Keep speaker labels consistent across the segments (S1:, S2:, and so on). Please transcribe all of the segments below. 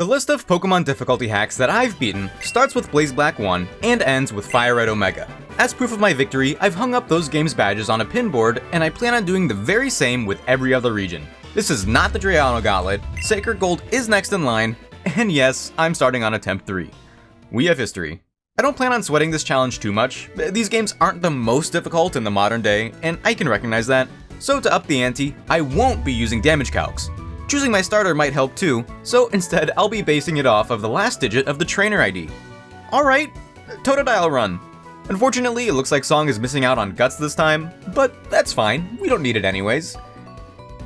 S1: The list of Pokemon difficulty hacks that I've beaten starts with Blaze Black 1 and ends with Fire Red Omega. As proof of my victory, I've hung up those games' badges on a pin board, and I plan on doing the very same with every other region. This is not the Drayano Gauntlet, Sacred Gold is next in line, and yes, I'm starting on attempt 3. We have history. I don't plan on sweating this challenge too much. These games aren't the most difficult in the modern day, and I can recognize that. So to up the ante, I won't be using damage calcs. Choosing my starter might help too, so instead I'll be basing it off of the last digit of the trainer ID. Alright, Totodile run. Unfortunately, it looks like Song is missing out on Guts this time, but that's fine, we don't need it anyways.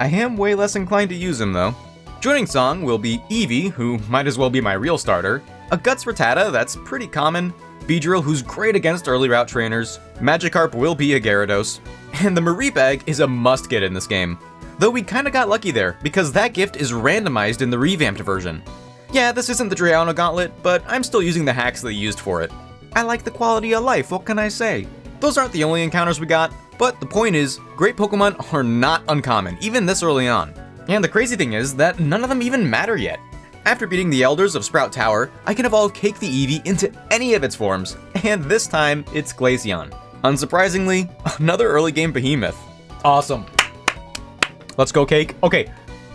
S1: I am way less inclined to use him though. Joining Song will be Eevee, who might as well be my real starter, a Guts Rattata that's pretty common, Beedrill who's great against early route trainers, Magikarp will be a Gyarados, and the Mareep Egg is a must get in this game. Though we kinda got lucky there, because that gift is randomized in the revamped version. Yeah, this isn't the Drayano Gauntlet, but I'm still using the hacks they used for it. I like the quality of life, what can I say? Those aren't the only encounters we got, but the point is, great Pokemon are not uncommon, even this early on. And the crazy thing is that none of them even matter yet. After beating the Elders of Sprout Tower, I can evolve Cake the Eevee into any of its forms, and this time, it's Glaceon. Unsurprisingly, another early game behemoth. Awesome. Let's go, Cake. Okay,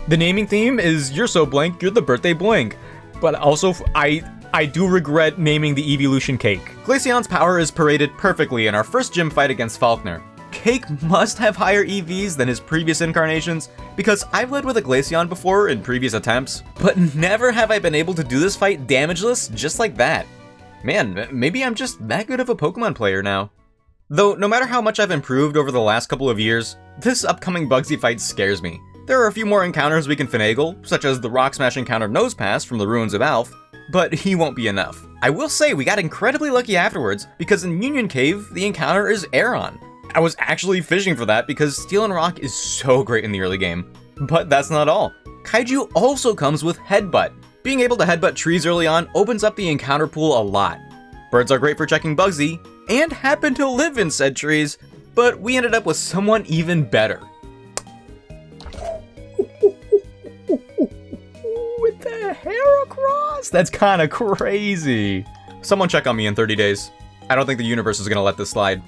S1: the naming theme is You're So Blank, You're the Birthday Blank. But also, I do regret naming the evolution Cake. Glaceon's power is paraded perfectly in our first gym fight against Falkner. Cake must have higher EVs than his previous incarnations, because I've led with a Glaceon before in previous attempts, but never have I been able to do this fight damageless just like that. Man, maybe I'm just that good of a Pokemon player now. Though, no matter how much I've improved over the last couple of years, this upcoming Bugsy fight scares me. There are a few more encounters we can finagle, such as the Rock Smash encounter Nosepass from the Ruins of Alph, but he won't be enough. I will say we got incredibly lucky afterwards, because in Union Cave, the encounter is Aeron. I was actually fishing for that because Steel and Rock is so great in the early game. But that's not all. Kaiju also comes with Headbutt. Being able to headbutt trees early on opens up the encounter pool a lot. Birds are great for checking Bugsy, and happen to live in said trees, but we ended up with someone even better. With the hair across? That's kinda crazy. Someone check on me in 30 days. I don't think the universe is gonna let this slide.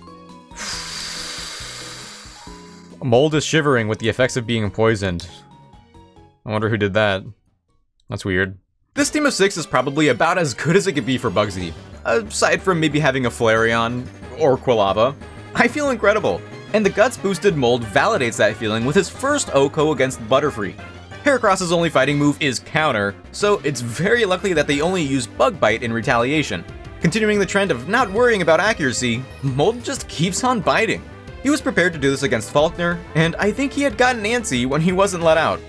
S1: Mold is shivering with the effects of being poisoned. I wonder who did that. That's weird. This team of 6 is probably about as good as it could be for Bugsy. Aside from maybe having a Flareon or Quilava. I feel incredible. And the Guts boosted Mold validates that feeling with his first OHKO against Butterfree. Heracross's only fighting move is Counter, so it's very likely that they only use Bug Bite in retaliation. Continuing the trend of not worrying about accuracy, Mold just keeps on biting. He was prepared to do this against Falkner, and I think he had gotten antsy when he wasn't let out.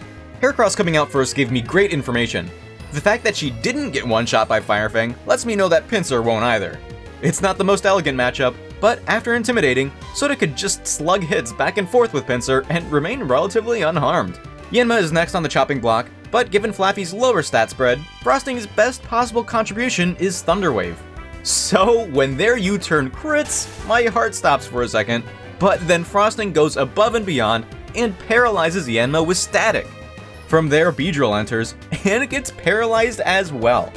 S1: Heracross coming out first gave me great information. The fact that she didn't get one-shot by Firefang lets me know that Pinsir won't either. It's not the most elegant matchup, but after intimidating, Soda could just slug hits back and forth with Pinsir and remain relatively unharmed. Yanma is next on the chopping block, but given Flaffy's lower stat spread, Frosting's best possible contribution is Thunder Wave. So when their U-turn crits, my heart stops for a second, but then Frosting goes above and beyond and paralyzes Yanma with Static. From there, Beedrill enters, and gets paralyzed as well.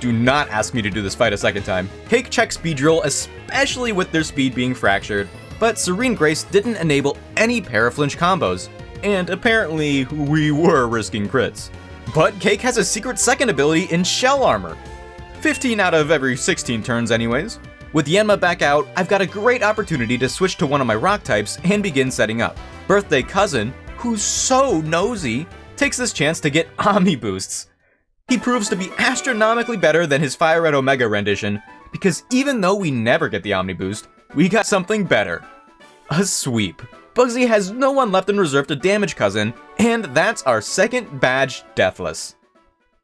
S1: Do not ask me to do this fight a second time. Cake checks Beedrill, especially with their speed being fractured, but Serene Grace didn't enable any paraflinch combos, and apparently we were risking crits. But Cake has a secret second ability in Shell Armor. 15 out of every 16 turns anyways. With Yanma back out, I've got a great opportunity to switch to one of my rock types and begin setting up. Birthday Cousin, who's so nosy, takes this chance to get Omni boosts. He proves to be astronomically better than his Fire Red Omega rendition, because even though we never get the Omni boost, we got something better. A sweep. Bugsy has no one left in reserve to damage Cousin, and that's our second badge deathless.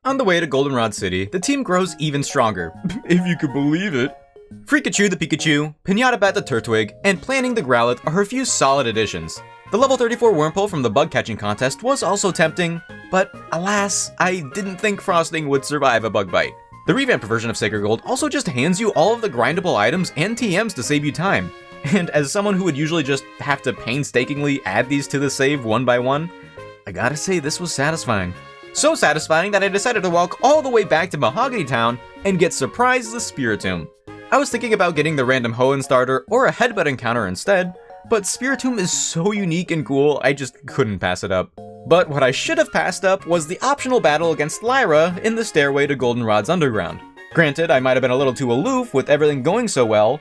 S1: On the way to Goldenrod City, the team grows even stronger, if you could believe it. Freakachu the Pikachu, Pinata Bat the Turtwig, and Planning the Growlithe are a few solid additions. The level 34 Wurmple from the bug catching contest was also tempting, but alas, I didn't think Frosting would survive a bug bite. The revamped version of Sacred Gold also just hands you all of the grindable items and TMs to save you time. And as someone who would usually just have to painstakingly add these to the save one by one, I gotta say this was satisfying. So satisfying that I decided to walk all the way back to Mahogany Town and get surprised the Spiritomb. I was thinking about getting the random Hoenn starter or a headbutt encounter instead, but Spiritomb is so unique and cool, I just couldn't pass it up. But what I should have passed up was the optional battle against Lyra in the stairway to Goldenrod's underground. Granted, I might have been a little too aloof with everything going so well,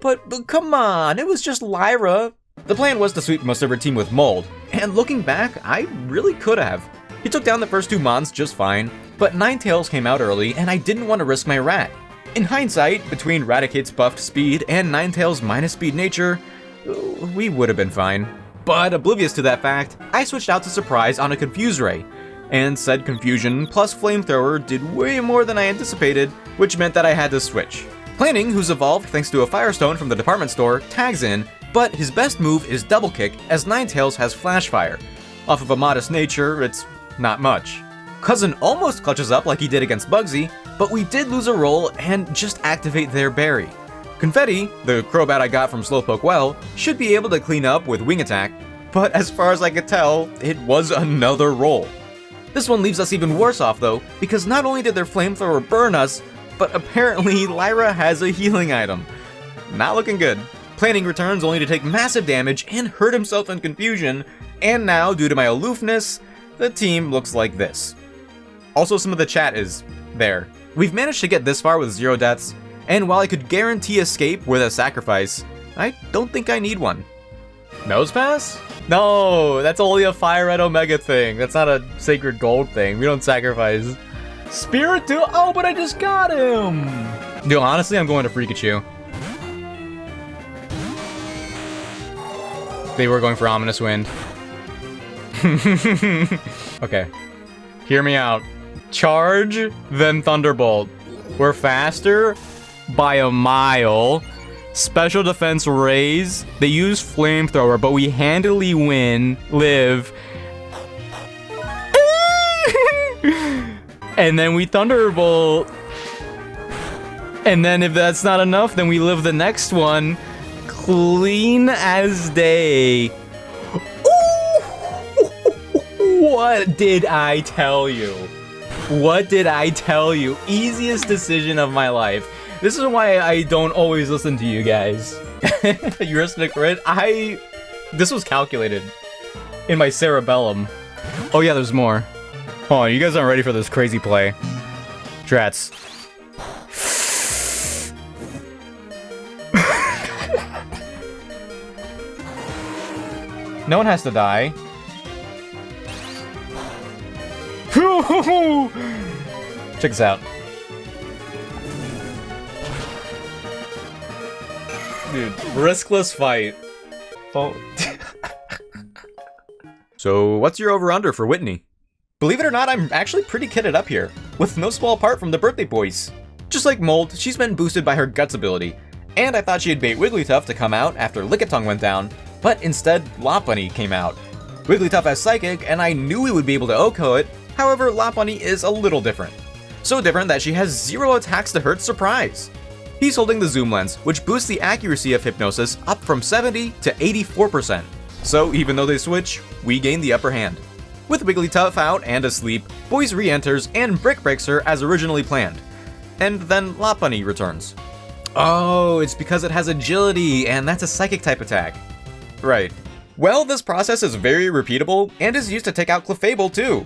S1: but come on, it was just Lyra. The plan was to sweep most of her team with Mold, and looking back, I really could have. He took down the first two Mons just fine, but Ninetales came out early and I didn't want to risk my Rat. In hindsight, between Raticate's buffed speed and Ninetales' minus speed nature, we would have been fine. But oblivious to that fact, I switched out to Surprise on a Confuse Ray, and said Confusion plus Flamethrower did way more than I anticipated, which meant that I had to switch. Planning, who's evolved thanks to a Firestone from the department store, tags in, but his best move is Double Kick as Ninetales has Flash Fire. Off of a modest nature, it's not much. Cousin almost clutches up like he did against Bugsy, but we did lose a roll and just activate their berry. Confetti, the Crobat I got from Slowpoke Well, should be able to clean up with Wing Attack, but as far as I could tell, it was another roll. This one leaves us even worse off though, because not only did their Flamethrower burn us, but apparently Lyra has a healing item. Not looking good. Planning returns only to take massive damage and hurt himself in confusion, and now, due to my aloofness, the team looks like this. Also, some of the chat is there. We've managed to get this far with 0 deaths, and while I could guarantee escape with a sacrifice, I don't think I need one. Nose Pass? No, that's only a Fire Red Omega thing. That's not a Sacred Gold thing. We don't sacrifice. Spiritomb? Oh, but I just got him! Dude, honestly, I'm going to Freakachu. They were going for Ominous Wind. Okay. Hear me out. Charge, then Thunderbolt. We're faster by a mile. Special defense raise. They use Flamethrower, but we handily live. And then we Thunderbolt. And then if that's not enough, then we live the next one. Clean as day. What did I tell you? What did I tell you? Easiest decision of my life. This is why I don't always listen to you guys. Heuristic Crit? This was calculated in my cerebellum. Oh yeah, there's more. Hold on, you guys aren't ready for this crazy play. Drats. No one has to die. Check this out. Dude, riskless fight. Oh. So, what's your over-under for Whitney? Believe it or not, I'm actually pretty kitted up here, with no small part from the birthday boys. Just like Mold, she's been boosted by her Guts ability, and I thought she'd bait Wigglytuff to come out after Lickitung went down, but instead, Lopunny came out. Wigglytuff has Psychic, and I knew we would be able to OHKO it, however, Lopunny is a little different. So different that she has 0 attacks to hurt Surprise. He's holding the Zoom Lens, which boosts the accuracy of Hypnosis up from 70 to 84%. So even though they switch, we gain the upper hand. With Wigglytuff out and asleep, Boys re-enters and Brick Breaks her as originally planned. And then Lopunny returns. Oh, it's because it has Agility, and that's a Psychic type attack. Right. Well, this process is very repeatable, and is used to take out Clefable too.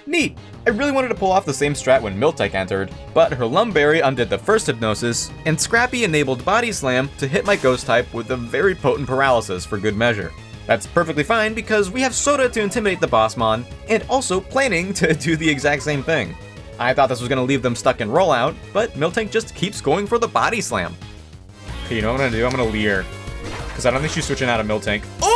S1: Neat! I really wanted to pull off the same strat when Miltank entered, but her Lumberry undid the first Hypnosis, and Scrappy enabled Body Slam to hit my Ghost type with a very potent Paralysis for good measure. That's perfectly fine because we have Soda to intimidate the Bossmon, and also Planning to do the exact same thing. I thought this was going to leave them stuck in Rollout, but Miltank just keeps going for the Body Slam. Okay, you know what I'm going to do? I'm going to Leer, because I don't think she's switching out of Miltank. Oh!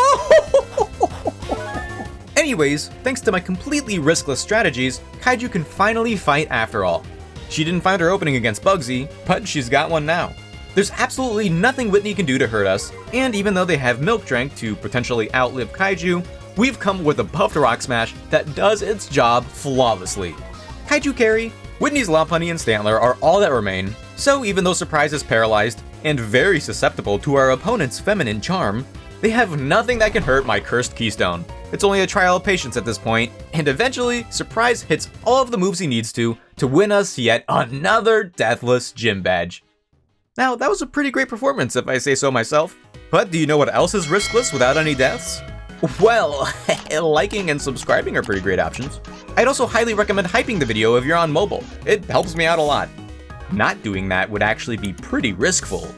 S1: Anyways, thanks to my completely riskless strategies, Kaiju can finally fight after all. She didn't find her opening against Bugsy, but she's got one now. There's absolutely nothing Whitney can do to hurt us, and even though they have Milk Drink to potentially outlive Kaiju, we've come with a buffed Rock Smash that does its job flawlessly. Kaiju carry, Whitney's Lopunny and Stantler are all that remain, so even though Surprise is paralyzed and very susceptible to our opponent's feminine charm, they have nothing that can hurt my cursed Keystone. It's only a trial of patience at this point, and eventually, Surprise hits all of the moves he needs to win us yet another deathless gym badge. Now, that was a pretty great performance if I say so myself. But do you know what else is riskless without any deaths? Well, liking and subscribing are pretty great options. I'd also highly recommend hyping the video if you're on mobile. It helps me out a lot. Not doing that would actually be pretty riskful.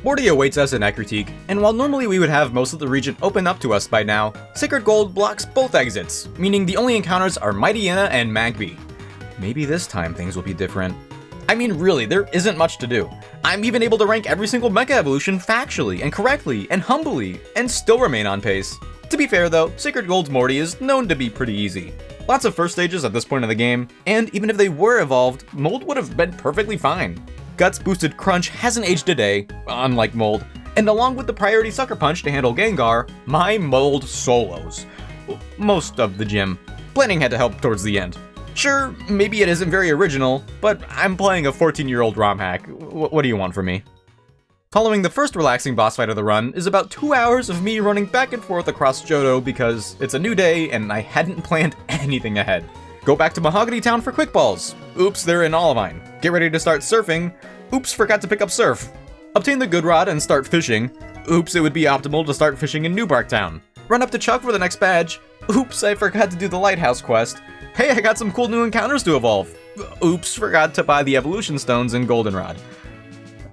S1: Morty awaits us in Ekritique, and while normally we would have most of the region open up to us by now, Sacred Gold blocks both exits, meaning the only encounters are Mightyena and Magby. Maybe this time things will be different. I mean, really, there isn't much to do. I'm even able to rank every single mecha evolution factually and correctly and humbly, and still remain on pace. To be fair though, Sacred Gold's Morty is known to be pretty easy. Lots of first stages at this point of the game, and even if they were evolved, Mold would have been perfectly fine. Guts boosted Crunch hasn't aged a day, unlike Mold, and along with the priority Sucker Punch to handle Gengar, my Mold solos most of the gym. Planning had to help towards the end. Sure, maybe it isn't very original, but I'm playing a 14-year-old ROM hack. What do you want from me? Following the first relaxing boss fight of the run is about 2 hours of me running back and forth across Johto because it's a new day and I hadn't planned anything ahead. Go back to Mahogany Town for quick balls. Oops, they're in Olivine. Get ready to start surfing. Oops, forgot to pick up surf. Obtain the good rod and start fishing. Oops, it would be optimal to start fishing in Newbark Town. Run up to Chuck for the next badge. Oops, I forgot to do the lighthouse quest. Hey, I got some cool new encounters to evolve. Oops, forgot to buy the evolution stones in Goldenrod.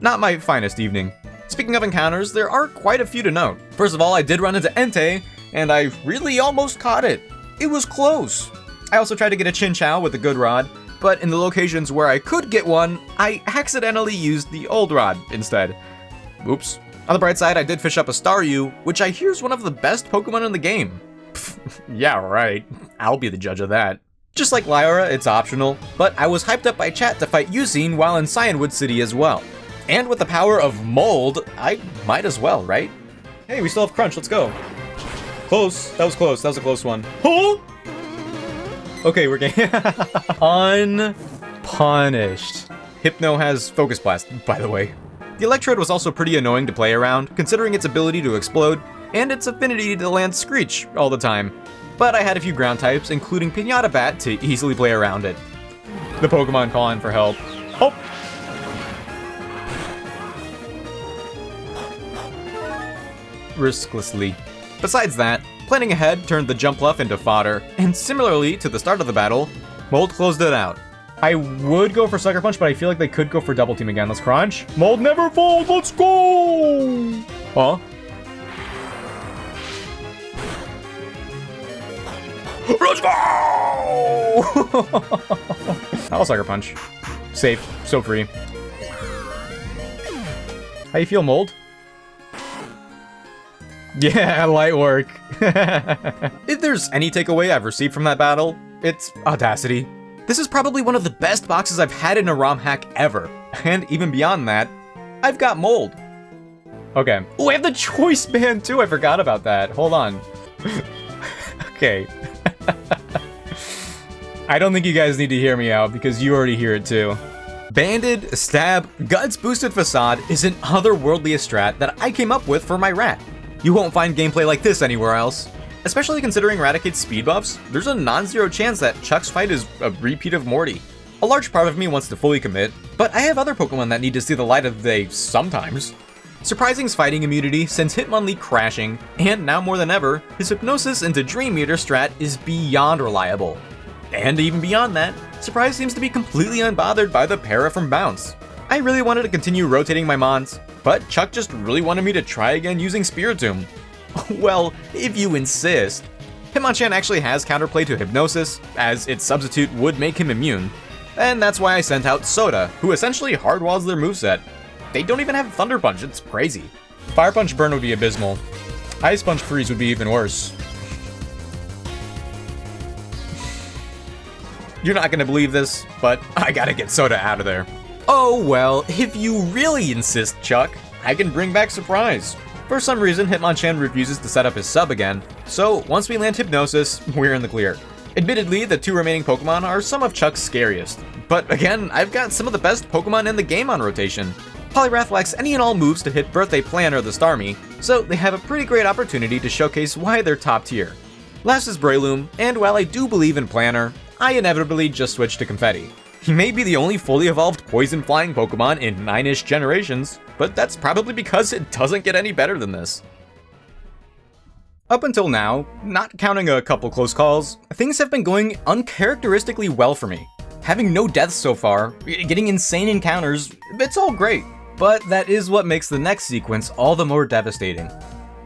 S1: Not my finest evening. Speaking of encounters, there are quite a few to note. First of all, I did run into Entei, and I really almost caught it. It was close. I also tried to get a Chinchou with the good rod, but in the locations where I could get one, I accidentally used the old rod instead. Oops. On the bright side, I did fish up a Staryu, which I hear is one of the best Pokemon in the game. Yeah, right. I'll be the judge of that. Just like Lyra, it's optional, but I was hyped up by chat to fight Yusin while in Cyanwood City as well. And with the power of Mold, I might as well, right? Hey, we still have Crunch, let's go. Close, that was close, that was a close one. Huh? Okay, we're getting unpunished. Hypno has Focus Blast, by the way. The Electrode was also pretty annoying to play around, considering its ability to explode, and its affinity to land Screech all the time. But I had a few ground types, including Pinata Bat, to easily play around it. The Pokemon calling for help. Oh! Risklessly. Besides that, planning ahead turned the Jumpluff into fodder, and similarly to the start of the battle, Mold closed it out. I would go for Sucker Punch, but I feel like they could go for Double Team again. Let's Crunch. Mold never fold, let's go! Huh? Let's go! I'll Sucker Punch. Safe, so free. How you feel, Mold? Yeah, light work. If there's any takeaway I've received from that battle, it's audacity. This is probably one of the best boxes I've had in a ROM hack ever. And even beyond that, I've got Mold. Okay. Oh, I have the Choice Band too, I forgot about that. Hold on. Okay. I don't think you guys need to hear me out because you already hear it too. Banded, Stab, Guts Boosted Facade is an otherworldly strat that I came up with for my rat. You won't find gameplay like this anywhere else. Especially considering Raticate's speed buffs, there's a non-zero chance that Chuck's fight is a repeat of Morty. A large part of me wants to fully commit, but I have other Pokemon that need to see the light of day sometimes. Surprising's fighting immunity sends Hitmonlee crashing, and now more than ever, his Hypnosis into Dream Meter strat is beyond reliable. And even beyond that, Surprise seems to be completely unbothered by the para from Bounce. I really wanted to continue rotating my Mons, but Chuck just really wanted me to try again using Spiritomb. Well, if you insist. Hitmonchan actually has counterplay to Hypnosis, as its substitute would make him immune, and that's why I sent out Soda, who essentially hardwalls their moveset. They don't even have Thunder Punch, it's crazy. Fire Punch Burn would be abysmal. Ice Punch Freeze would be even worse. You're not gonna believe this, but I gotta get Soda out of there. Oh well, if you really insist, Chuck, I can bring back Surprise. For some reason, Hitmonchan refuses to set up his sub again, so once we land Hypnosis, we're in the clear. Admittedly, the two remaining Pokemon are some of Chuck's scariest, but again, I've got some of the best Pokemon in the game on rotation. Poliwrath lacks any and all moves to hit Birthday Plan or the Starmie, so they have a pretty great opportunity to showcase why they're top tier. Last is Breloom, and while I do believe in Planner, I inevitably just switched to Confetti. He may be the only fully evolved poison flying Pokemon in 9-ish generations, but that's probably because it doesn't get any better than this. Up until now, not counting a couple close calls, things have been going uncharacteristically well for me. Having no deaths so far, getting insane encounters, it's all great. But that is what makes the next sequence all the more devastating.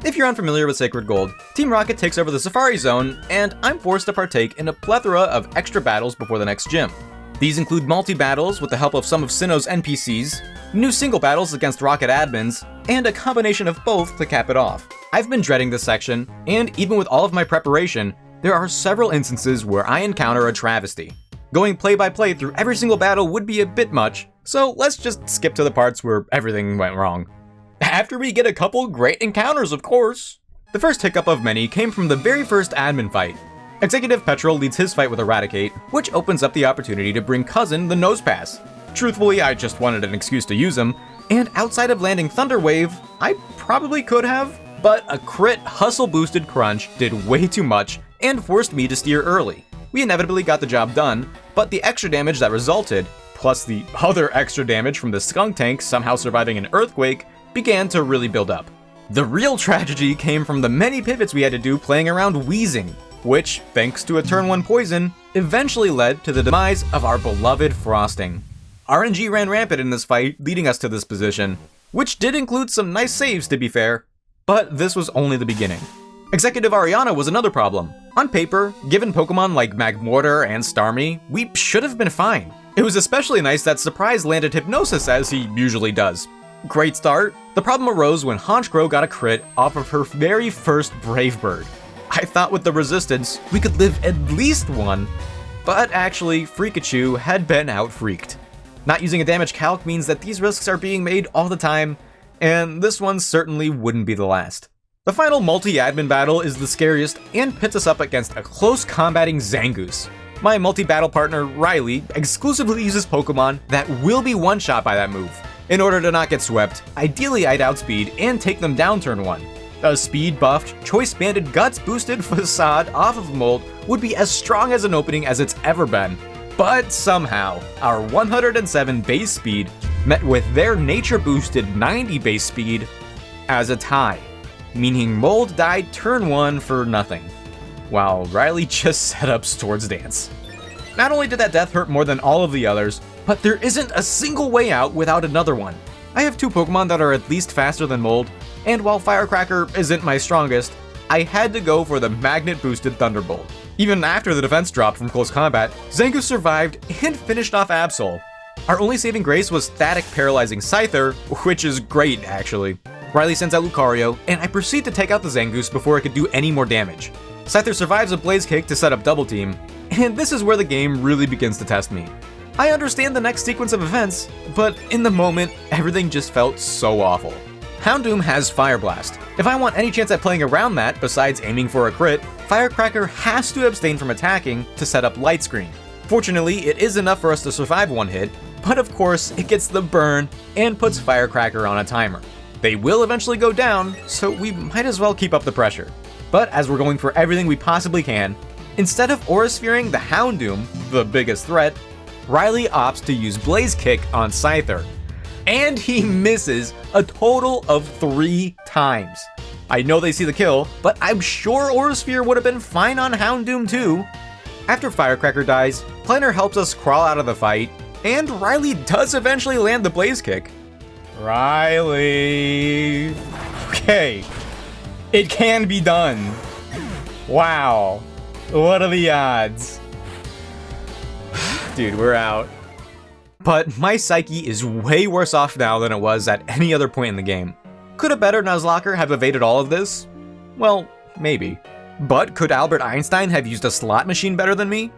S1: If you're unfamiliar with Sacred Gold, Team Rocket takes over the Safari Zone, and I'm forced to partake in a plethora of extra battles before the next gym. These include multi-battles with the help of some of Sinnoh's NPCs, new single battles against Rocket admins, and a combination of both to cap it off. I've been dreading this section, and even with all of my preparation, there are several instances where I encounter a travesty. Going play-by-play through every single battle would be a bit much, so let's just skip to the parts where everything went wrong. After we get a couple great encounters, of course. The first hiccup of many came from the very first admin fight. Executive Petrol leads his fight with Eradicate, which opens up the opportunity to bring Cousin the Nose Pass. Truthfully, I just wanted an excuse to use him, and outside of landing Thunder Wave, I probably could have, but a crit hustle-boosted Crunch did way too much and forced me to steer early. We inevitably got the job done, but the extra damage that resulted, plus the other extra damage from the Skunk Tank somehow surviving an Earthquake, began to really build up. The real tragedy came from the many pivots we had to do playing around Wheezing, which, thanks to a turn 1 poison, eventually led to the demise of our beloved Frosting. RNG ran rampant in this fight, leading us to this position, which did include some nice saves to be fair, but this was only the beginning. Executive Ariana was another problem. On paper, given Pokemon like Magmortar and Starmie, we should have been fine. It was especially nice that Surprise landed Hypnosis as he usually does. Great start. The problem arose when Honchkrow got a crit off of her very first Brave Bird. I thought with the resistance, we could live at least one, but actually, Freakachu had been out-freaked. Not using a damage calc means that these risks are being made all the time, and this one certainly wouldn't be the last. The final multi-admin battle is the scariest and pits us up against a close combating Zangoose. My multi-battle partner, Riley, exclusively uses Pokemon that will be one-shot by that move. In order to not get swept, ideally I'd outspeed and take them down turn 1. A speed-buffed, choice-banded, guts-boosted Facade off of Mold would be as strong as an opening as it's ever been. But somehow, our 107 base speed met with their nature-boosted 90 base speed as a tie, meaning Mold died turn 1 for nothing, while Riley just set up Swords Dance. Not only did that death hurt more than all of the others, but there isn't a single way out without another one. I have 2 Pokemon that are at least faster than Mold, and while Firecracker isn't my strongest, I had to go for the magnet-boosted Thunderbolt. Even after the defense dropped from close combat, Zangoose survived and finished off Absol. Our only saving grace was Static Paralyzing Scyther, which is great actually. Riley sends out Lucario, and I proceed to take out the Zangoose before it could do any more damage. Scyther survives a Blaze Kick to set up Double Team, and this is where the game really begins to test me. I understand the next sequence of events, but in the moment, everything just felt so awful. Houndoom has Fire Blast. If I want any chance at playing around that, besides aiming for a crit, Firecracker has to abstain from attacking to set up Light Screen. Fortunately, it is enough for us to survive one hit, but of course, it gets the burn and puts Firecracker on a timer. They will eventually go down, so we might as well keep up the pressure. But as we're going for everything we possibly can, instead of Aura Sphering the Houndoom, the biggest threat, Riley opts to use Blaze Kick on Scyther. And he misses a total of 3 times. I know they see the kill, but I'm sure Aura Sphere would have been fine on Houndoom too. After Firecracker dies, Planner helps us crawl out of the fight, and Riley does eventually land the Blaze Kick. Riley... Okay. It can be done. Wow. What are the odds? Dude, we're out. But my psyche is way worse off now than it was at any other point in the game. Could a better Nuzlocke have evaded all of this? Well, maybe. But could Albert Einstein have used a slot machine better than me?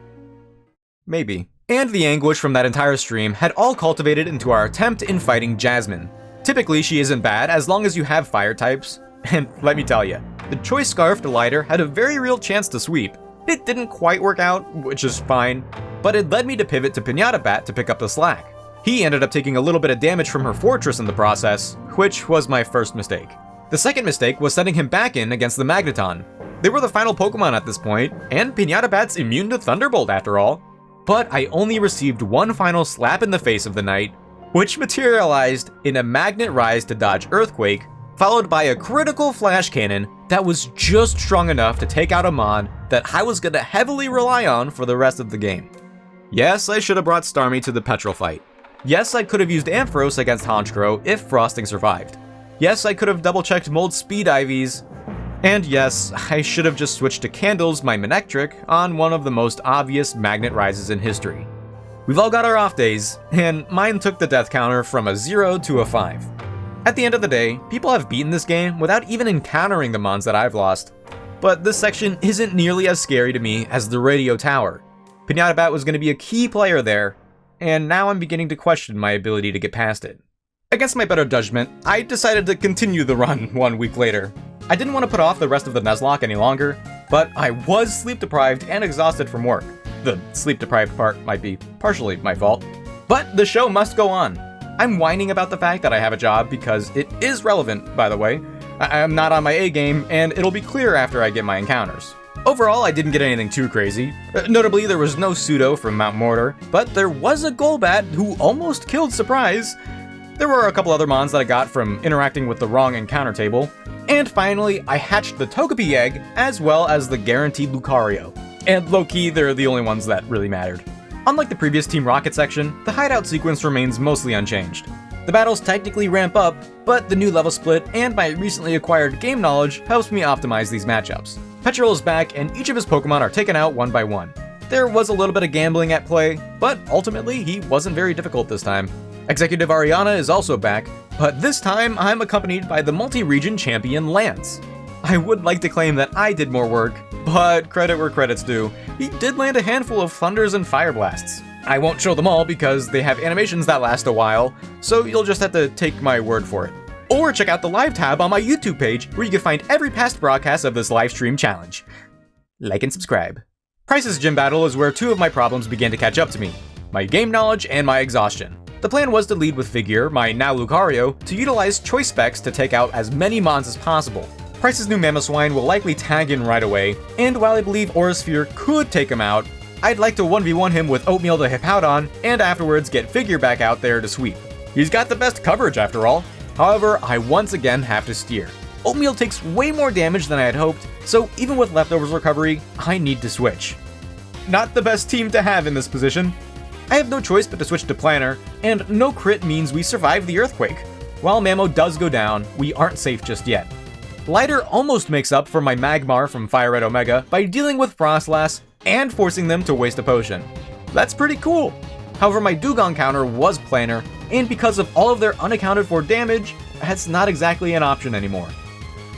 S1: Maybe. And the anguish from that entire stream had all cultivated into our attempt in fighting Jasmine. Typically, she isn't bad as long as you have fire types. And let me tell you, the Choice Scarf Delighter had a very real chance to sweep. It didn't quite work out, which is fine, but it led me to pivot to Pinata Bat to pick up the slack. He ended up taking a little bit of damage from her fortress in the process, which was my first mistake. The second mistake was sending him back in against the Magneton. They were the final Pokemon at this point, and Pinata Bat's immune to Thunderbolt after all. But I only received one final slap in the face of the night, which materialized in a Magnet Rise to dodge Earthquake, followed by a critical Flash Cannon that was just strong enough to take out a Mon that I was gonna heavily rely on for the rest of the game. Yes, I should have brought Starmie to the Petrol fight. Yes, I could have used Ampharos against Honchkrow if Frosting survived. Yes, I could have double-checked Mold Speed IVs. And yes, I should have just switched to Candles, my Manectric, on one of the most obvious Magnet Rises in history. We've all got our off days, and mine took the death counter from a 0 to a 5. At the end of the day, people have beaten this game without even encountering the mons that I've lost. But this section isn't nearly as scary to me as the Radio Tower. Pinata Bat was going to be a key player there, and now I'm beginning to question my ability to get past it. Against my better judgment, I decided to continue the run 1 week later. I didn't want to put off the rest of the Nuzlocke any longer, but I was sleep deprived and exhausted from work. The sleep deprived part might be partially my fault, but the show must go on. I'm whining about the fact that I have a job because it is relevant, by the way. I'm not on my A game, and it'll be clear after I get my encounters. Overall, I didn't get anything too crazy. Notably, there was no Pseudo from Mount Mortar, but there was a Golbat who almost killed Surprise. There were a couple other mons that I got from interacting with the wrong encounter table. And finally, I hatched the Togepi egg, as well as the guaranteed Lucario. And low-key, they're the only ones that really mattered. Unlike the previous Team Rocket section, the hideout sequence remains mostly unchanged. The battles technically ramp up, but the new level split and my recently acquired game knowledge helps me optimize these matchups. Petrol is back, and each of his Pokemon are taken out one by one. There was a little bit of gambling at play, but ultimately he wasn't very difficult this time. Executive Ariana is also back, but this time I'm accompanied by the multi-region champion Lance. I would like to claim that I did more work, but credit where credit's due. He did land a handful of Thunders and Fire Blasts. I won't show them all because they have animations that last a while, so you'll just have to take my word for it. Or check out the live tab on my YouTube page where you can find every past broadcast of this live stream challenge. Like and subscribe. Price's gym battle is where two of my problems began to catch up to me: my game knowledge and my exhaustion. The plan was to lead with Figure, my now Lucario, to utilize choice specs to take out as many mons as possible. Price's new Mamoswine will likely tag in right away, and while I believe Aura Sphere could take him out, I'd like to 1v1 him with Oatmeal to Hippowdon, and afterwards get Figure back out there to sweep. He's got the best coverage after all. However, I once again have to steer. Oatmeal takes way more damage than I had hoped, so even with Leftovers recovery, I need to switch. Not the best team to have in this position. I have no choice but to switch to Planner, and no crit means we survive the Earthquake. While Mamo does go down, we aren't safe just yet. Lighter almost makes up for my Magmar from Fire Red Omega by dealing with Frostlass and forcing them to waste a potion. That's pretty cool. However, my Dugong counter was Planner, and because of all of their unaccounted for damage, that's not exactly an option anymore.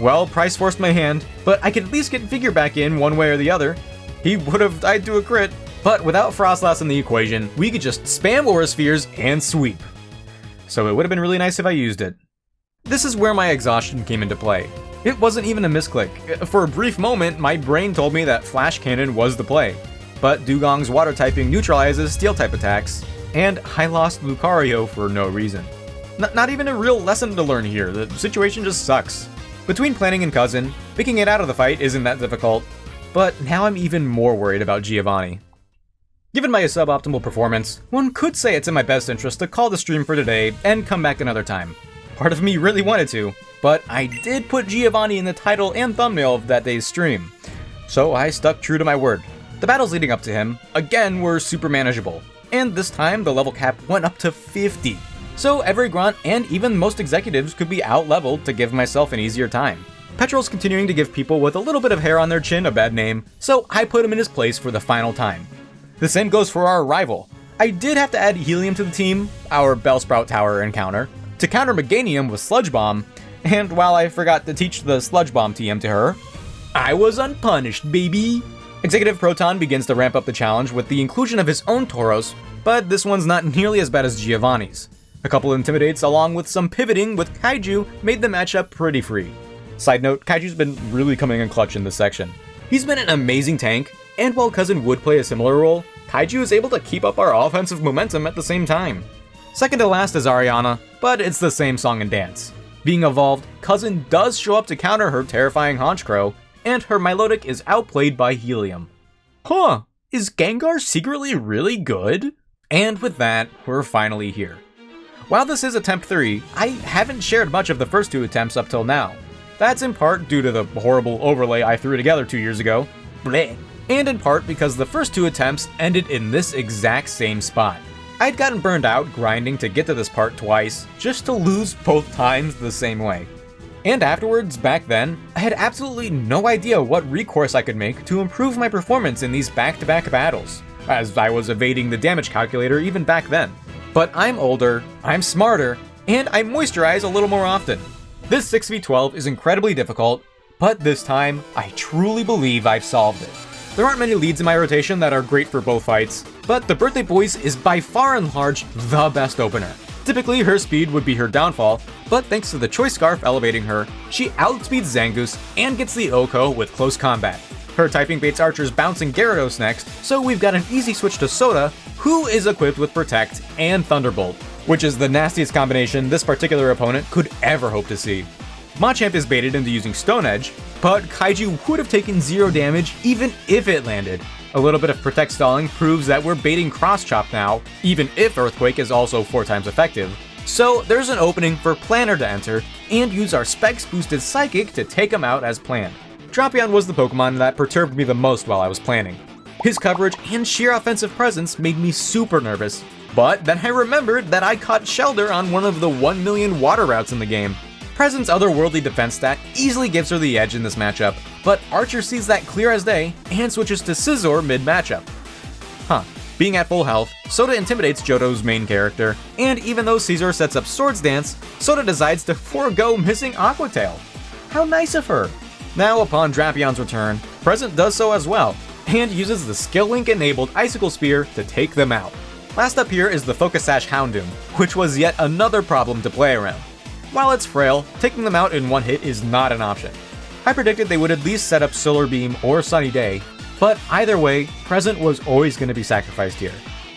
S1: Well, Price forced my hand, but I could at least get Figure back in one way or the other. He would have died to a crit, but without Frostlass in the equation, we could just spam Aura Spheres and sweep. So it would have been really nice if I used it. This is where my exhaustion came into play. It wasn't even a misclick. For a brief moment, my brain told me that Flash Cannon was the play. But Dugong's water typing neutralizes steel type attacks, and I lost Lucario for no reason. Not even a real lesson to learn here, the situation just sucks. Between planning and Cousin, picking it out of the fight isn't that difficult, but now I'm even more worried about Giovanni. Given my suboptimal performance, one could say it's in my best interest to call the stream for today and come back another time. Part of me really wanted to, but I did put Giovanni in the title and thumbnail of that day's stream, so I stuck true to my word. The battles leading up to him, again, were super manageable, and this time the level cap went up to 50. So every grunt and even most executives could be out-leveled to give myself an easier time. Petrol's continuing to give people with a little bit of hair on their chin a bad name, so I put him in his place for the final time. The same goes for our rival. I did have to add Helium to the team, our Bellsprout Tower encounter, to counter Meganium with Sludge Bomb, and while I forgot to teach the Sludge Bomb TM to her, I was unpunished, baby! Executive Proton begins to ramp up the challenge with the inclusion of his own Tauros, but this one's not nearly as bad as Giovanni's. A couple Intimidates along with some pivoting with Kaiju made the matchup pretty free. Side note, Kaiju's been really coming in clutch in this section. He's been an amazing tank, and while Cousin would play a similar role, Kaiju is able to keep up our offensive momentum at the same time. Second to last is Ariana, but it's the same song and dance. Being evolved, Cousin does show up to counter her terrifying Honchkrow, and her Milotic is outplayed by Helium. Huh, is Gengar secretly really good? And with that, we're finally here. While this is attempt 3, I haven't shared much of the first 2 attempts up till now. That's in part due to the horrible overlay I threw together 2 years ago, bleh, and in part because the first 2 attempts ended in this exact same spot. I'd gotten burned out grinding to get to this part twice, just to lose both times the same way. And afterwards, back then, I had absolutely no idea what recourse I could make to improve my performance in these back-to-back battles, as I was evading the damage calculator even back then. But I'm older, I'm smarter, and I moisturize a little more often. This 6v12 is incredibly difficult, but this time, I truly believe I've solved it. There aren't many leads in my rotation that are great for both fights, but the Birthday Boys is by far and large the best opener. Typically, her speed would be her downfall, but thanks to the Choice Scarf elevating her, she outspeeds Zangoose and gets the Oko with close combat. Her typing baits Archer's bouncing Gyarados next, so we've got an easy switch to Soda, who is equipped with Protect and Thunderbolt, which is the nastiest combination this particular opponent could ever hope to see. Machamp is baited into using Stone Edge, but Kaiju would have taken 0 damage even if it landed. A little bit of Protect stalling proves that we're baiting Cross Chop now, even if Earthquake is also 4 times effective. So there's an opening for Planner to enter, and use our Specs boosted Psychic to take him out as planned. Drapion was the Pokemon that perturbed me the most while I was planning. His coverage and sheer offensive presence made me super nervous, but then I remembered that I caught Shelder on one of the 1 million water routes in the game. Present's otherworldly defense stat easily gives her the edge in this matchup, but Archer sees that clear as day and switches to Scizor mid-matchup. Being at full health, Soda intimidates Johto's main character, and even though Scizor sets up Swords Dance, Soda decides to forego missing Aqua Tail. How nice of her! Now upon Drapion's return, Present does so as well, and uses the Skill Link enabled Icicle Spear to take them out. Last up here is the Focus Sash Houndoom, which was yet another problem to play around. While it's frail, taking them out in one hit is not an option. I predicted they would at least set up Solar Beam or Sunny Day, but either way, Present was always going to be sacrificed here.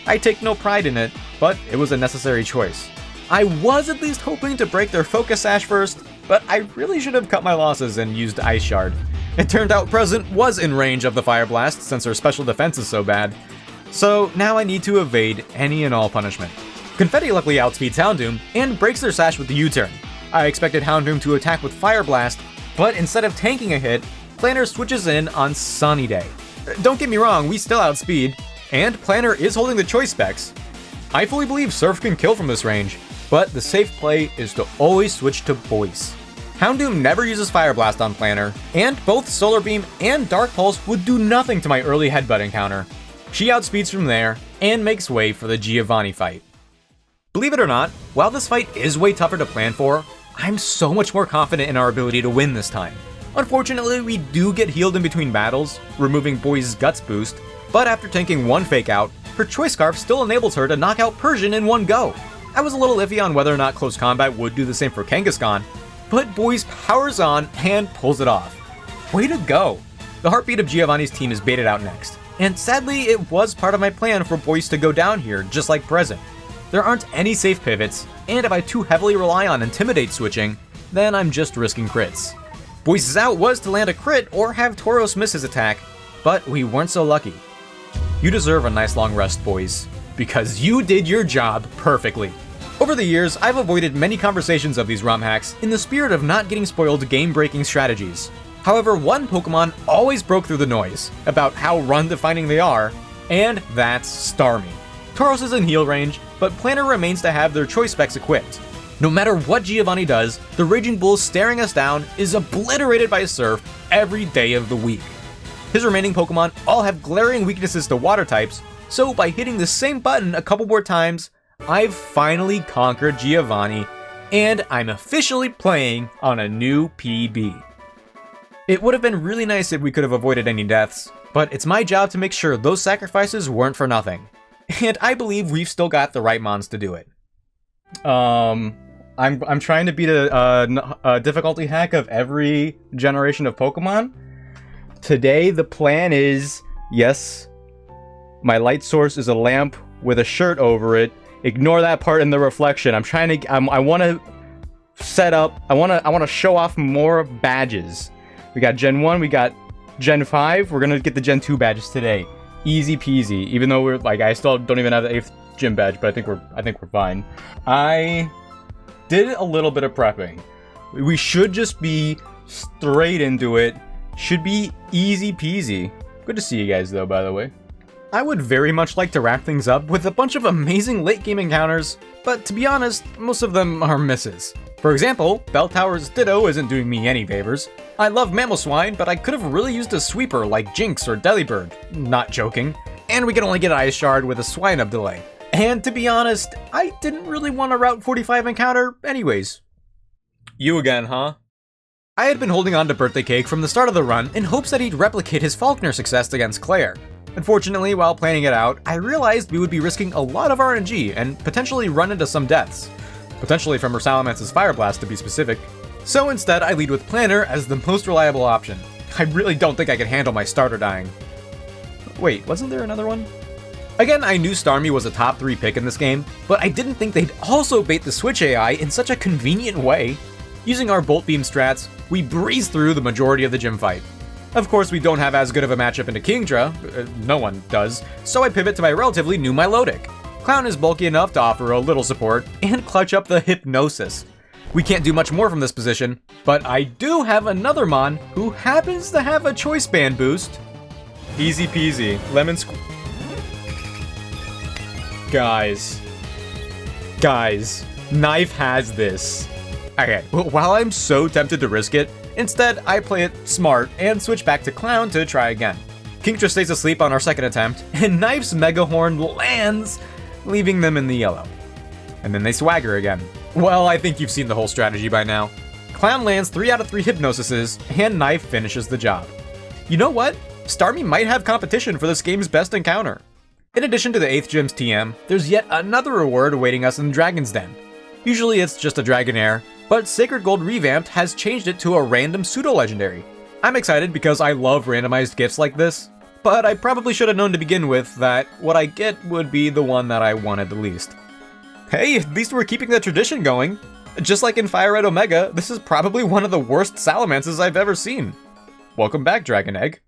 S1: I take no pride in it, but it was a necessary choice. I was at least hoping to break their Focus Sash first, but I really should have cut my losses and used Ice Shard. It turned out Present was in range of the Fire Blast since her special defense is so bad, so now I need to evade any and all punishment. Confetti luckily outspeeds Houndoom and breaks their Sash with the U-turn. I expected Houndoom to attack with Fire Blast, but instead of tanking a hit, Planner switches in on Sunny Day. Don't get me wrong, we still outspeed, and Planner is holding the choice specs. I fully believe Surf can kill from this range, but the safe play is to always switch to Voice. Houndoom never uses Fire Blast on Planner, and both Solar Beam and Dark Pulse would do nothing to my early headbutt encounter. She outspeeds from there, and makes way for the Giovanni fight. Believe it or not, while this fight is way tougher to plan for, I'm so much more confident in our ability to win this time. Unfortunately, we do get healed in between battles, removing Boy's Guts boost, but after tanking one Fake Out, her Choice Scarf still enables her to knock out Persian in one go. I was a little iffy on whether or not close combat would do the same for Kangaskhan, but Boy's powers on and pulls it off. Way to go! The heartbeat of Giovanni's team is baited out next, and sadly it was part of my plan for Boyce to go down here, just like Present. There aren't any safe pivots, and if I too heavily rely on Intimidate switching, then I'm just risking crits. Boyce's out was to land a crit or have Tauros miss his attack, but we weren't so lucky. You deserve a nice long rest, boys, because you did your job perfectly. Over the years, I've avoided many conversations of these ROM hacks in the spirit of not getting spoiled game-breaking strategies. However, one Pokemon always broke through the noise about how run-defining they are, and that's Starmie. Tauros is in heal range, but Planner remains to have their choice specs equipped. No matter what Giovanni does, the Raging Bull staring us down is obliterated by Surf every day of the week. His remaining Pokemon all have glaring weaknesses to water types, so by hitting the same button a couple more times, I've finally conquered Giovanni, and I'm officially playing on a new PB. It would have been really nice if we could have avoided any deaths, but it's my job to make sure those sacrifices weren't for nothing. And I believe we've still got the right mons to do it. I'm trying to beat a difficulty hack of every generation of Pokemon. Today the plan is, yes, my light source is a lamp with a shirt over it, Ignore that part in the reflection. I'm trying to, I want to set up, I want to show off more badges. We got Gen 1, we got Gen 5. We're going to get the Gen 2 badges today. Easy peasy. Even though we're, like, I still don't even have the 8th gym badge, but I think we're fine. I did a little bit of prepping. We should just be straight into it. Should be easy peasy. Good to see you guys, though, by the way. I would very much like to wrap things up with a bunch of amazing late game encounters, but to be honest, most of them are misses. For example, Bell Tower's Ditto isn't doing me any favors. I love Mammal Swine, but I could have really used a sweeper like Jinx or Delibird. Not joking. And we can only get Ice Shard with a Swine Up delay. And to be honest, I didn't really want a Route 45 encounter anyways. You again, huh? I had been holding on to Birthday Cake from the start of the run in hopes that he'd replicate his Faulkner success against Clair. Unfortunately, while planning it out, I realized we would be risking a lot of RNG and potentially run into some deaths. Potentially from Salamence Fire Blast to be specific. So instead, I lead with Planner as the most reliable option. I really don't think I can handle my starter dying. Wait, wasn't there another one? Again, I knew Starmie was a top 3 pick in this game, but I didn't think they'd also bait the Switch AI in such a convenient way. Using our Bolt Beam strats, we breeze through the majority of the gym fight. Of course, we don't have as good of a matchup into Kingdra, no one does, so I pivot to my relatively new Milotic. Clown is bulky enough to offer a little support, and clutch up the Hypnosis. We can't do much more from this position, but I do have another Mon who happens to have a Choice Band boost. Easy peasy, lemon squeeze. Guys, Knife has this. Okay, while I'm so tempted to risk it, instead I play it smart and switch back to Clown to try again. Kingdra stays asleep on our second attempt, and Knife's Mega Horn lands, leaving them in the yellow. And then they swagger again. Well, I think you've seen the whole strategy by now. Clown lands 3 out of 3 Hypnosises, and Knife finishes the job. You know what? Starmie might have competition for this game's best encounter. In addition to the 8th Gym's TM, there's yet another reward awaiting us in Dragon's Den. Usually it's just a Dragonair, but Sacred Gold Revamped has changed it to a random pseudo-legendary. I'm excited because I love randomized gifts like this, but I probably should have known to begin with that what I get would be the one that I wanted the least. Hey, at least we're keeping the tradition going. Just like in Fire Red Omega, this is probably one of the worst Salamances I've ever seen. Welcome back, Dragon Egg.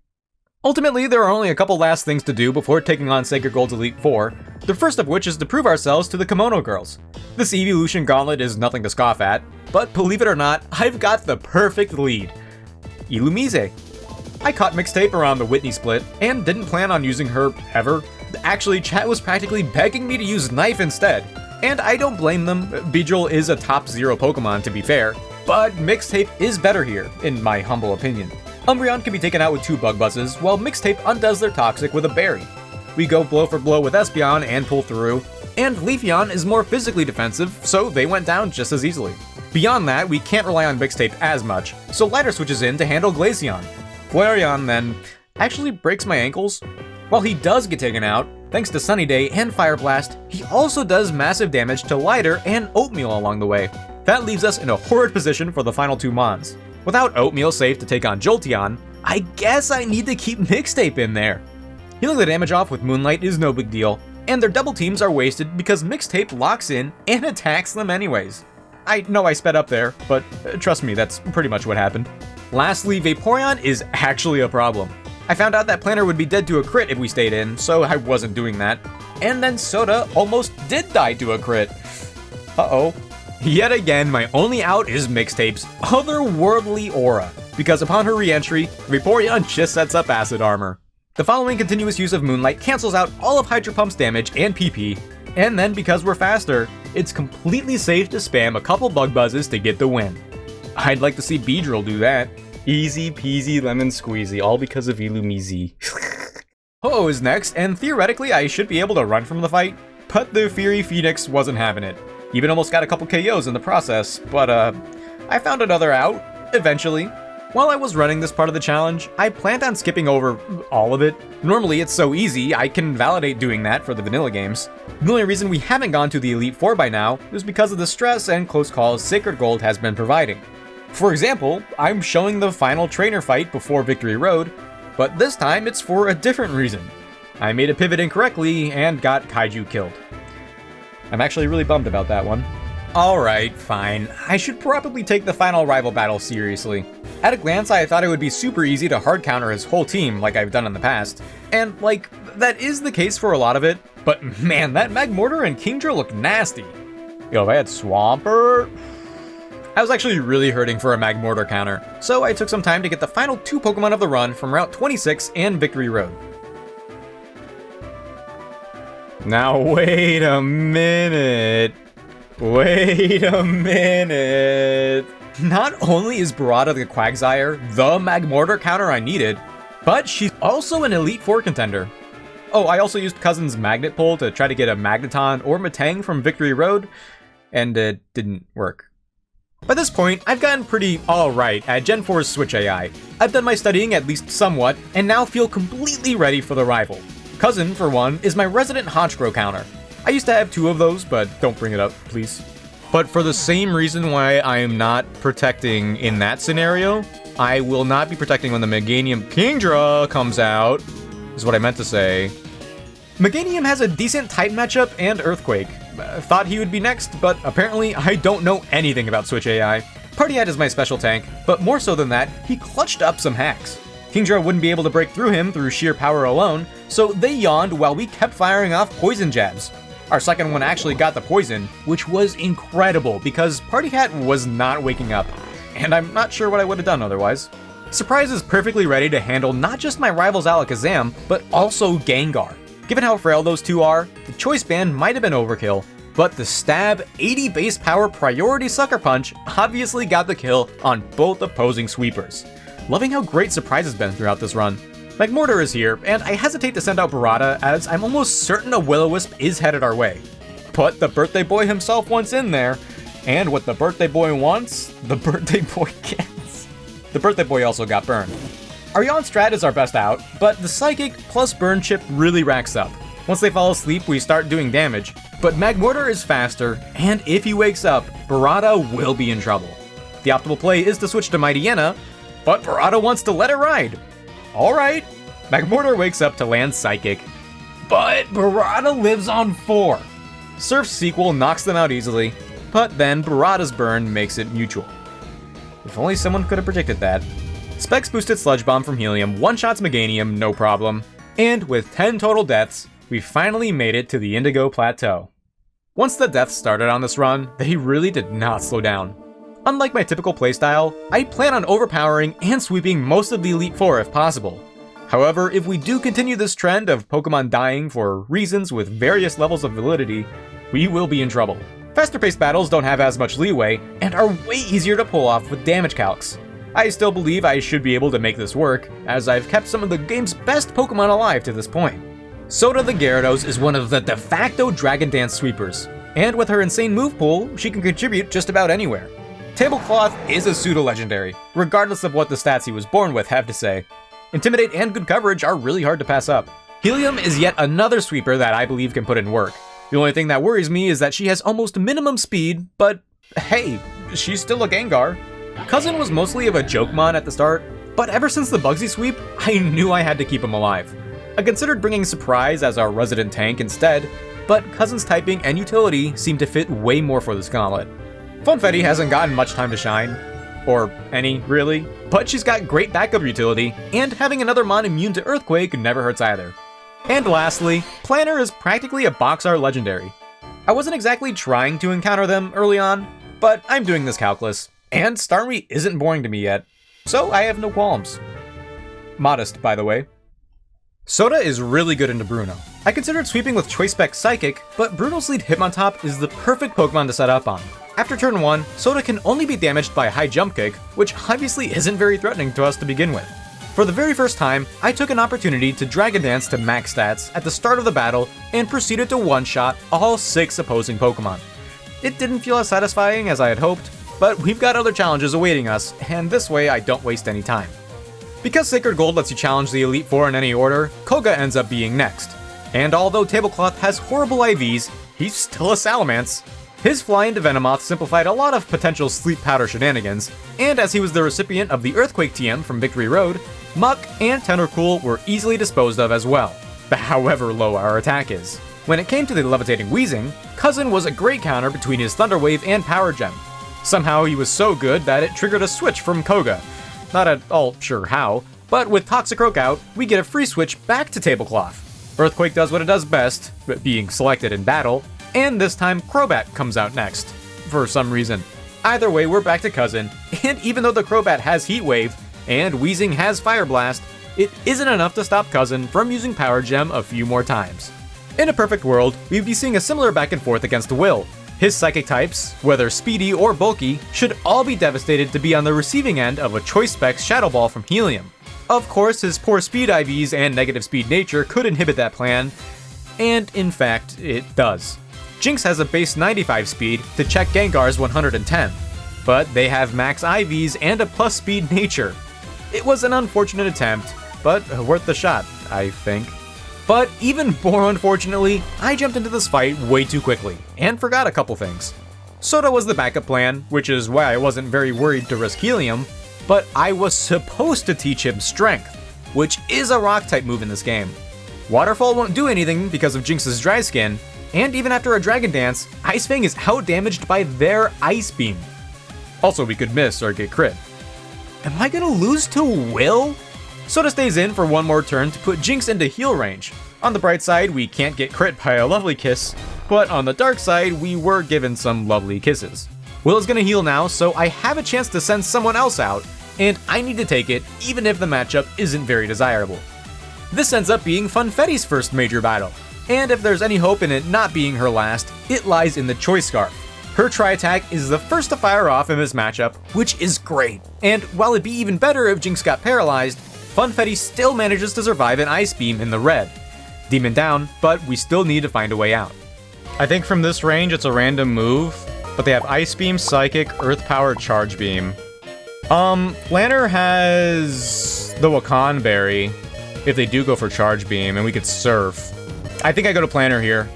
S1: Ultimately, there are only a couple last things to do before taking on Sacred Gold's Elite Four, the first of which is to prove ourselves to the Kimono girls. This evolution gauntlet is nothing to scoff at, but believe it or not, I've got the perfect lead. Illumise. I caught Mixtape around the Whitney split, and didn't plan on using her ever. Actually, chat was practically begging me to use Knife instead, and I don't blame them. Beedrill is a top 0 Pokemon to be fair, but Mixtape is better here, in my humble opinion. Umbreon can be taken out with 2 Bug Buzzes, while Mixtape undoes their Toxic with a Berry. We go blow for blow with Espeon and pull through, and Leafeon is more physically defensive, so they went down just as easily. Beyond that, we can't rely on Mixtape as much, so Lighter switches in to handle Glaceon. Flareon then actually breaks my ankles. While he does get taken out, thanks to Sunny Day and Fire Blast, he also does massive damage to Lighter and Oatmeal along the way. That leaves us in a horrid position for the final 2 Mons. Without Oatmeal safe to take on Jolteon, I guess I need to keep Mixtape in there. Healing the damage off with Moonlight is no big deal, and their double teams are wasted because Mixtape locks in and attacks them anyways. I know I sped up there, but trust me, that's pretty much what happened. Lastly, Vaporeon is actually a problem. I found out that Planner would be dead to a crit if we stayed in, so I wasn't doing that. And then Soda almost did die to a crit. Uh-oh. Yet again, my only out is Mixtape's otherworldly aura, because upon her re-entry, Vaporeon just sets up Acid Armor. The following continuous use of Moonlight cancels out all of Hydro Pump's damage and PP, and then because we're faster, it's completely safe to spam a couple Bug Buzzes to get the win. I'd like to see Beedrill do that. Easy peasy lemon squeezy, all because of Illumise. Ho-Oh is next, and theoretically I should be able to run from the fight, but the Fury Phoenix wasn't having it. Even almost got a couple KOs in the process, but I found another out, eventually. While I was running this part of the challenge, I planned on skipping over all of it. Normally it's so easy, I can validate doing that for the vanilla games. The only reason we haven't gone to the Elite Four by now is because of the stress and close calls Sacred Gold has been providing. For example, I'm showing the final trainer fight before Victory Road, but this time it's for a different reason. I made a pivot incorrectly and got Kaiju killed. I'm actually really bummed about that one. Alright, fine. I should probably take the final rival battle seriously. At a glance, I thought it would be super easy to hard counter his whole team like I've done in the past. And, like, that is the case for a lot of it, but man, that Magmortar and Kingdra look nasty. Yo, if I had Swampert... I was actually really hurting for a Magmortar counter, so I took some time to get the final 2 Pokemon of the run from Route 26 and Victory Road. Now wait a minute. Wait a minute. Not only is Barada the Quagsire the Magmortar counter I needed, but she's also an Elite Four contender. Oh, I also used Cousin's Magnet Pull to try to get a Magneton or Metang from Victory Road, and it didn't work. By this point, I've gotten pretty alright at Gen 4's Switch AI. I've done my studying at least somewhat, and now feel completely ready for the rival. Cousin, for one, is my resident Honchkrow counter. I used to have 2 of those, but don't bring it up, please. But for the same reason why I am not protecting in that scenario, I will not be protecting when the Meganium Kingdra comes out, is what I meant to say. Meganium has a decent type matchup and Earthquake. Thought he would be next, but apparently I don't know anything about Switch AI. Party Hat is my special tank, but more so than that, he clutched up some hacks. Kingdra wouldn't be able to break through him through sheer power alone, so they yawned while we kept firing off poison jabs. Our second one actually got the poison, which was incredible because Party Hat was not waking up, and I'm not sure what I would have done otherwise. Surprise is perfectly ready to handle not just my rival's Alakazam, but also Gengar. Given how frail those 2 are, the Choice Band might have been overkill, but the Stab 80 base power priority Sucker Punch obviously got the kill on both opposing sweepers. Loving how great Surprise has been throughout this run. Magmortar is here, and I hesitate to send out Barada as I'm almost certain a Will-O-Wisp is headed our way. But the birthday boy himself wants in there, and what the birthday boy wants, the birthday boy gets. The birthday boy also got burned. Our Yawn strat is our best out, but the Psychic plus Burn Chip really racks up. Once they fall asleep, we start doing damage, but Magmortar is faster, and if he wakes up, Barada will be in trouble. The optimal play is to switch to Mightyena, but Barada wants to let it ride. Alright, Magmortar wakes up to land Psychic, but Barada lives on 4. Surf's sequel knocks them out easily, but then Barada's burn makes it mutual. If only someone could have predicted that. Specs boosted Sludge Bomb from Helium one-shots Meganium, no problem. And with 10 total deaths, we finally made it to the Indigo Plateau. Once the deaths started on this run, they really did not slow down. Unlike my typical playstyle, I plan on overpowering and sweeping most of the Elite Four if possible. However, if we do continue this trend of Pokemon dying for reasons with various levels of validity, we will be in trouble. Faster paced battles don't have as much leeway, and are way easier to pull off with damage calcs. I still believe I should be able to make this work, as I've kept some of the game's best Pokemon alive to this point. Soda the Gyarados is one of the de facto Dragon Dance sweepers, and with her insane move pool, she can contribute just about anywhere. Tablecloth is a pseudo-legendary, regardless of what the stats he was born with have to say. Intimidate and good coverage are really hard to pass up. Helium is yet another sweeper that I believe can put in work. The only thing that worries me is that she has almost minimum speed, but hey, she's still a Gengar. Cousin was mostly of a jokemon at the start, but ever since the Bugsy sweep, I knew I had to keep him alive. I considered bringing Surprise as our resident tank instead, but Cousin's typing and utility seemed to fit way more for this gauntlet. Funfetti hasn't gotten much time to shine, or any, really, but she's got great backup utility, and having another mon immune to Earthquake never hurts either. And lastly, Planner is practically a box art legendary. I wasn't exactly trying to encounter them early on, but I'm doing this calculus, and Starmie isn't boring to me yet, so I have no qualms. Modest, by the way. Soda is really good into Bruno. I considered sweeping with Choice Spec Psychic, but Bruno's lead Hitmontop is the perfect Pokemon to set up on. After turn 1, Soda can only be damaged by a high jump kick, which obviously isn't very threatening to us to begin with. For the very first time, I took an opportunity to Dragon Dance to max stats at the start of the battle and proceeded to one-shot all 6 opposing Pokemon. It didn't feel as satisfying as I had hoped, but we've got other challenges awaiting us, and this way I don't waste any time. Because Sacred Gold lets you challenge the Elite Four in any order, Koga ends up being next. And although Tablecloth has horrible IVs, he's still a Salamence. His fly into Venomoth simplified a lot of potential sleep powder shenanigans, and as he was the recipient of the Earthquake TM from Victory Road, Muck and Tentacool were easily disposed of as well, however low our attack is. When it came to the levitating Wheezing, Cousin was a great counter between his Thunder Wave and Power Gem. Somehow he was so good that it triggered a switch from Koga. Not at all sure how, but with Toxicroak out, we get a free switch back to Tablecloth. Earthquake does what it does best, being selected in battle, and this time Crobat comes out next, for some reason. Either way, we're back to Cousin, and even though the Crobat has Heat Wave, and Wheezing has Fire Blast, it isn't enough to stop Cousin from using Power Gem a few more times. In a perfect world, we'd be seeing a similar back and forth against Will. His psychic types, whether speedy or bulky, should all be devastated to be on the receiving end of a Choice Specs Shadow Ball from Helium. Of course, his poor speed IVs and negative speed nature could inhibit that plan, and in fact, it does. Jinx has a base 95 speed to check Gengar's 110, but they have max IVs and a plus speed nature. It was an unfortunate attempt, but worth the shot, I think. But even more unfortunately, I jumped into this fight way too quickly, and forgot a couple things. Soda was the backup plan, which is why I wasn't very worried to risk Helium, but I was supposed to teach him Strength, which is a rock-type move in this game. Waterfall won't do anything because of Jinx's Dry Skin, and even after a Dragon Dance, Ice Fang is out-damaged by their Ice Beam. Also, we could miss or get crit. Am I gonna lose to Will? Soda stays in for one more turn to put Jinx into heal range. On the bright side, we can't get crit by a lovely kiss, but on the dark side, we were given some lovely kisses. Will is gonna heal now, so I have a chance to send someone else out, and I need to take it even if the matchup isn't very desirable. This ends up being Funfetti's first major battle, and if there's any hope in it not being her last, it lies in the Choice Scarf. Her Tri-Attack is the first to fire off in this matchup, which is great, and while it'd be even better if Jinx got paralyzed, Funfetti still manages to survive an Ice Beam in the red. Demon down, but we still need to find a way out. I think from this range it's a random move, but they have Ice Beam, Psychic, Earth Power, Charge Beam. Planner has the Wakan Berry, if they do go for Charge Beam, and we could Surf. I think I go to Planner here.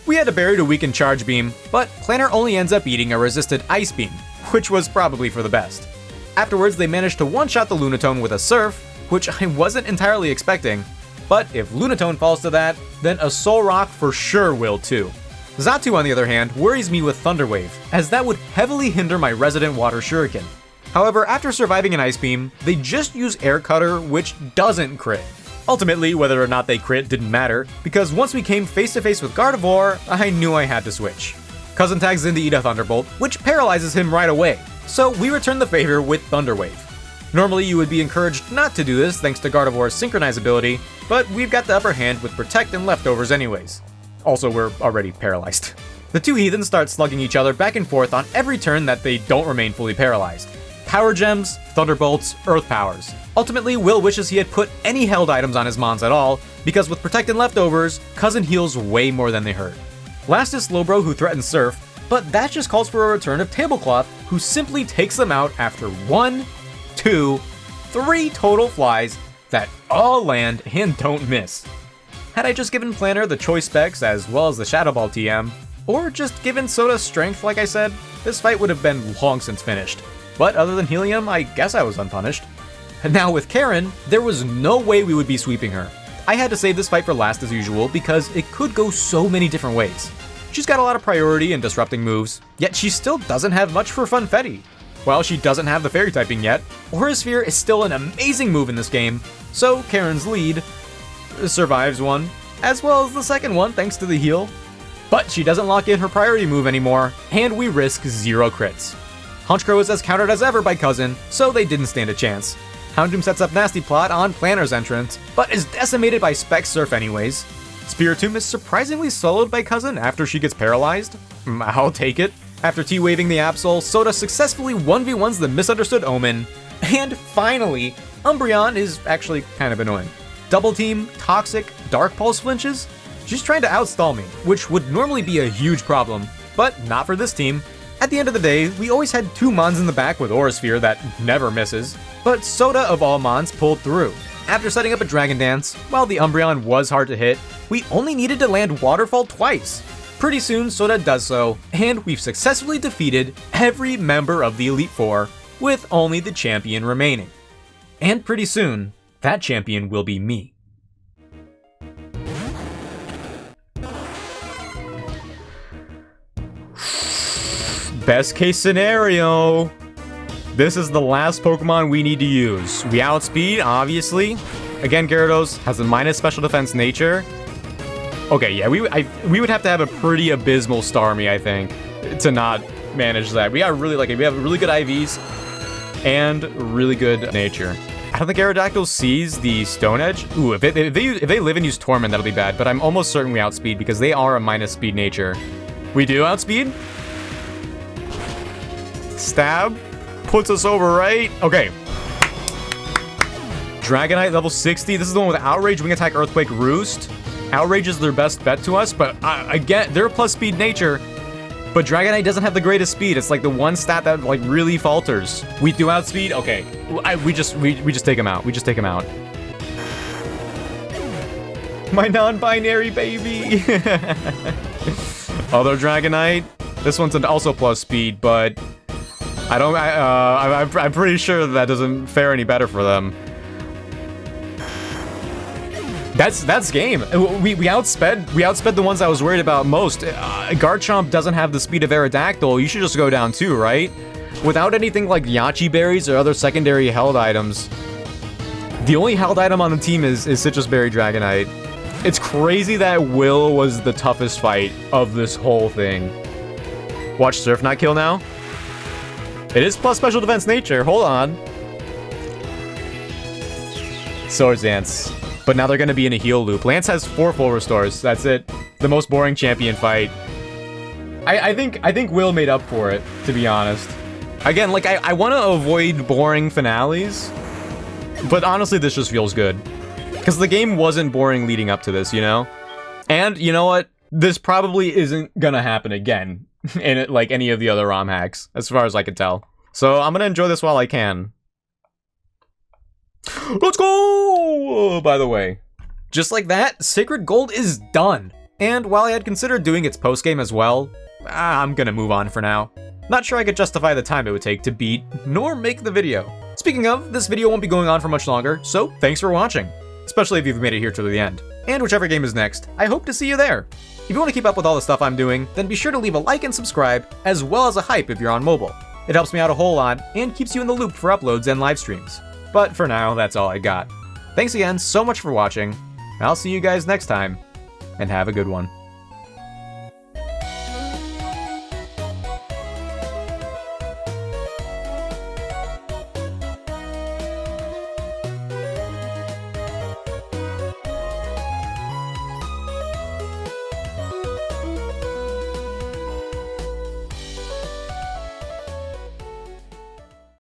S1: We had a berry to weaken Charge Beam, but Planner only ends up eating a resisted Ice Beam, which was probably for the best. Afterwards, they managed to one-shot the Lunatone with a Surf, which I wasn't entirely expecting, but if Lunatone falls to that, then a Soul Rock for sure will too. Xatu, on the other hand, worries me with Thunder Wave, as that would heavily hinder my resident Water Shuriken. However, after surviving an Ice Beam, they just use Air Cutter, which doesn't crit. Ultimately, whether or not they crit didn't matter, because once we came face to face with Gardevoir, I knew I had to switch. Cousin tags in to eat a Thunderbolt, which paralyzes him right away, so we return the favor with Thunder Wave. Normally you would be encouraged not to do this thanks to Gardevoir's Synchronize ability, but we've got the upper hand with Protect and Leftovers anyways. Also, we're already paralyzed. The two heathens start slugging each other back and forth on every turn that they don't remain fully paralyzed. Power Gems, Thunderbolts, Earth Powers. Ultimately, Will wishes he had put any held items on his Mons at all, because with Protect and Leftovers, Cousin heals way more than they hurt. Last is Slowbro, who threatens Surf, but that just calls for a return of Tablecloth, who simply takes them out after 1, 2, 3 total flies that all land and don't miss. Had I just given Planner the Choice Specs as well as the Shadow Ball TM, or just given Soda Strength like I said, this fight would have been long since finished. But other than Helium, I guess I was unpunished. And now with Karen, there was no way we would be sweeping her. I had to save this fight for last as usual because it could go so many different ways. She's got a lot of priority and disrupting moves, yet she still doesn't have much for Funfetti. While she doesn't have the fairy typing yet, Aura Sphere is still an amazing move in this game, so Karen's lead survives one, as well as the second one thanks to the heal. But she doesn't lock in her priority move anymore, and we risk 0 crits. Honchkrow is as countered as ever by Cousin, so they didn't stand a chance. Houndoom sets up Nasty Plot on Planner's entrance, but is decimated by Spec Surf anyways. Spiritomb is surprisingly soloed by Cousin after she gets paralyzed. I'll take it. After T-waving the Absol, Soda successfully 1v1s the Misunderstood Omen, and finally, Umbreon is actually kind of annoying. Double Team, Toxic, Dark Pulse flinches? She's trying to outstall me, which would normally be a huge problem, but not for this team. At the end of the day, we always had 2 Mons in the back with Aura Sphere that never misses, but Soda of all Mons pulled through. After setting up a Dragon Dance, while the Umbreon was hard to hit, we only needed to land Waterfall twice. Pretty soon, Soda does so, and we've successfully defeated every member of the Elite Four, with only the champion remaining. And pretty soon, that champion will be me. Best case scenario. This is the last Pokemon we need to use. We outspeed, obviously. Again, Gyarados has a minus special defense nature. Okay, yeah, we would have to have a pretty abysmal Starmie, I think, to not manage that. We are really lucky. We have really good IVs and really good nature. I don't think Aerodactyl sees the Stone Edge. Ooh, if they live and use Torment, that'll be bad. But I'm almost certain we outspeed because they are a minus speed nature. We do outspeed? Stab puts us over, right? Okay. Dragonite level 60. This is the one with Outrage, Wing Attack, Earthquake, Roost. Outrage is their best bet to us, but again, they're a plus speed nature. But Dragonite doesn't have the greatest speed. It's like the one stat that like really falters. We do outspeed? Okay. We just take him out. We just take him out. My non-binary baby. Although Dragonite, this one's also plus speed, but I'm pretty sure that doesn't fare any better for them. That's game. We outsped the ones I was worried about most. Garchomp doesn't have the speed of Aerodactyl. You should just go down too, right? Without anything like Yachi Berries or other secondary held items, the only held item on the team is Citrus Berry Dragonite. It's crazy that Will was the toughest fight of this whole thing. Watch Surf not kill now. It is plus special defense nature. Hold on. Swords Dance. But now they're going to be in a heal loop. Lance has 4 full restores. That's it. The most boring champion fight. I think Will made up for it, to be honest. Again, like, I want to avoid boring finales. But honestly, this just feels good. Because the game wasn't boring leading up to this, you know? And, you know what? This probably isn't going to happen again. In it, like any of the other ROM hacks, as far as I can tell. So I'm going to enjoy this while I can. Let's go! By the way, just like that, Sacred Gold is done. And while I had considered doing its postgame as well, I'm gonna move on for now. Not sure I could justify the time it would take to beat, nor make the video. Speaking of, this video won't be going on for much longer, so thanks for watching. Especially if you've made it here to the end. And whichever game is next, I hope to see you there. If you want to keep up with all the stuff I'm doing, then be sure to leave a like and subscribe, as well as a hype if you're on mobile. It helps me out a whole lot, and keeps you in the loop for uploads and live streams. But for now, that's all I got. Thanks again so much for watching. I'll see you guys next time, and have a good one.